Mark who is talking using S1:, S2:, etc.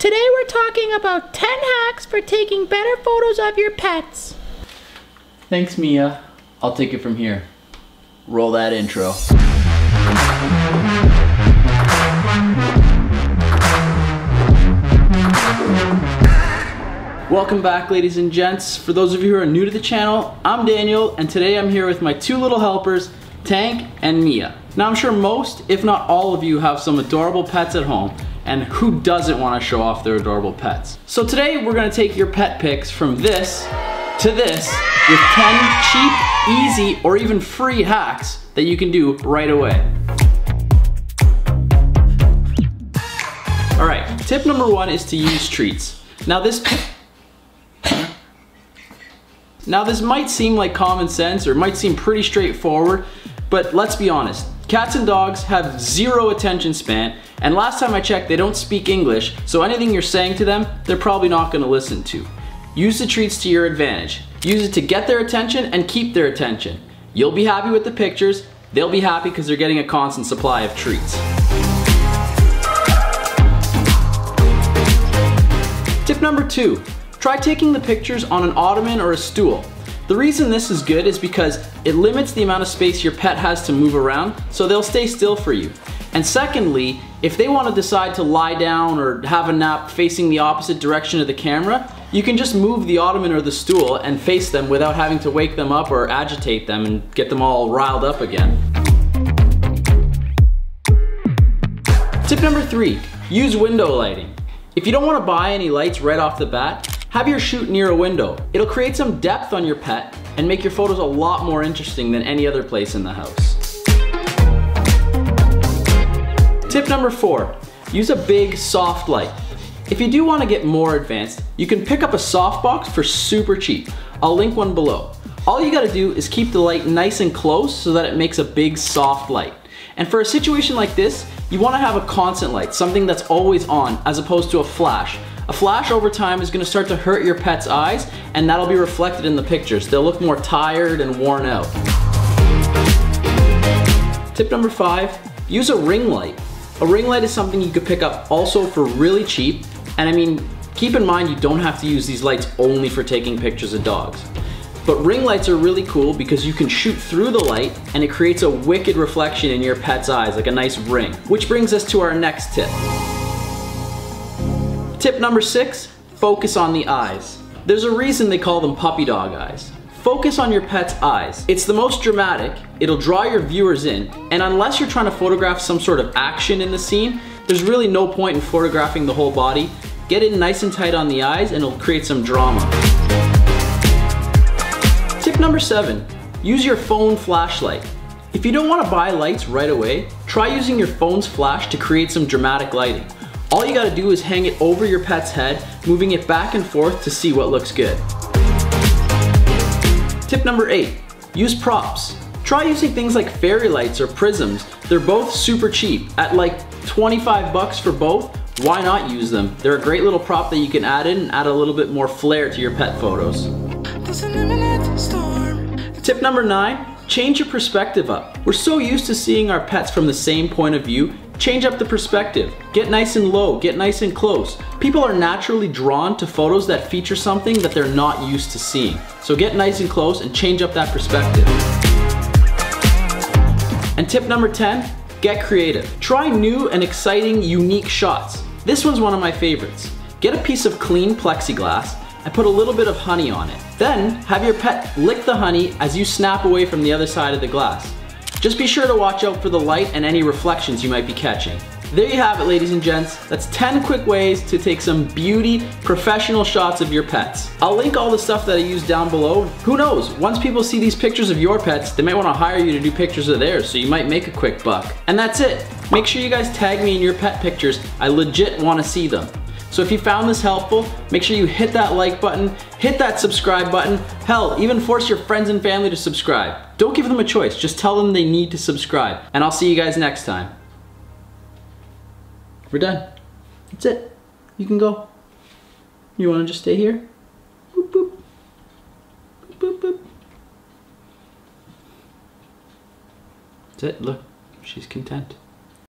S1: Today we're talking about 10 hacks for taking better photos of your pets.
S2: Thanks, Mia. I'll take it from here. Roll that intro. Welcome back, ladies and gents. For those of you who are new to the channel, I'm Daniel, and today I'm here with my two little helpers, Tank and Mia. Now I'm sure most, if not all of you, have some adorable pets at home, and who doesn't want to show off their adorable pets? So today we're going to take your pet pics from this to this with 10 cheap, easy, or even free hacks that you can do right away. Alright, tip number one is to use treats. Now this might seem like common sense or might seem pretty straightforward, but let's be honest. Cats and dogs have zero attention span, and last time I checked, they don't speak English, so anything you're saying to them, they're probably not going to listen to. Use the treats to your advantage. Use it to get their attention and keep their attention. You'll be happy with the pictures, they'll be happy because they're getting a constant supply of treats. Tip number two, try taking the pictures on an ottoman or a stool. The reason this is good is because it limits the amount of space your pet has to move around, so they'll stay still for you. And secondly, if they want to decide to lie down or have a nap facing the opposite direction of the camera, you can just move the ottoman or the stool and face them without having to wake them up or agitate them and get them all riled up again. Tip number three, use window lighting. If you don't want to buy any lights right off the bat, have your shoot near a window. It'll create some depth on your pet and make your photos a lot more interesting than any other place in the house. Tip number four, use a big soft light. If you do want to get more advanced, you can pick up a softbox for super cheap. I'll link one below. All you gotta do is keep the light nice and close so that it makes a big soft light. And for a situation like this, you want to have a constant light, something that's always on, as opposed to a flash. A flash over time is going to start to hurt your pet's eyes, and that'll be reflected in the pictures. They'll look more tired and worn out. Tip number five, use a ring light. A ring light is something you could pick up also for really cheap, and I mean, keep in mind you don't have to use these lights only for taking pictures of dogs. But ring lights are really cool because you can shoot through the light and it creates a wicked reflection in your pet's eyes, like a nice ring. Which brings us to our next tip. Tip number six, focus on the eyes. There's a reason they call them puppy dog eyes. Focus on your pet's eyes. It's the most dramatic, it'll draw your viewers in, and unless you're trying to photograph some sort of action in the scene, there's really no point in photographing the whole body. Get in nice and tight on the eyes and it'll create some drama. Tip number seven, use your phone flashlight. If you don't want to buy lights right away, try using your phone's flash to create some dramatic lighting. All you gotta do is hang it over your pet's head, moving it back and forth to see what looks good. Tip number eight, use props. Try using things like fairy lights or prisms. They're both super cheap. At like 25 bucks for both, why not use them? They're a great little prop that you can add in and add a little bit more flair to your pet photos. Tip number nine, change your perspective up. We're so used to seeing our pets from the same point of view. Change up the perspective. Get nice and low, get nice and close. People are naturally drawn to photos that feature something that they're not used to seeing. So get nice and close and change up that perspective. And tip number 10, get creative. Try new and exciting, unique shots. This one's one of my favorites. Get a piece of clean plexiglass and put a little bit of honey on it. Then have your pet lick the honey as you snap away from the other side of the glass. Just be sure to watch out for the light and any reflections you might be catching. There you have it, ladies and gents. That's 10 quick ways to take some beauty, professional shots of your pets. I'll link all the stuff that I use down below. Who knows, once people see these pictures of your pets, they might want to hire you to do pictures of theirs, so you might make a quick buck. And that's it. Make sure you guys tag me in your pet pictures. I legit want to see them. So if you found this helpful, make sure you hit that like button, hit that subscribe button, hell, even force your friends and family to subscribe. Don't give them a choice, just tell them they need to subscribe. And I'll see you guys next time. We're done. That's it. You can go. You want to just stay here? Boop, boop. Boop, boop. That's it, look, she's content.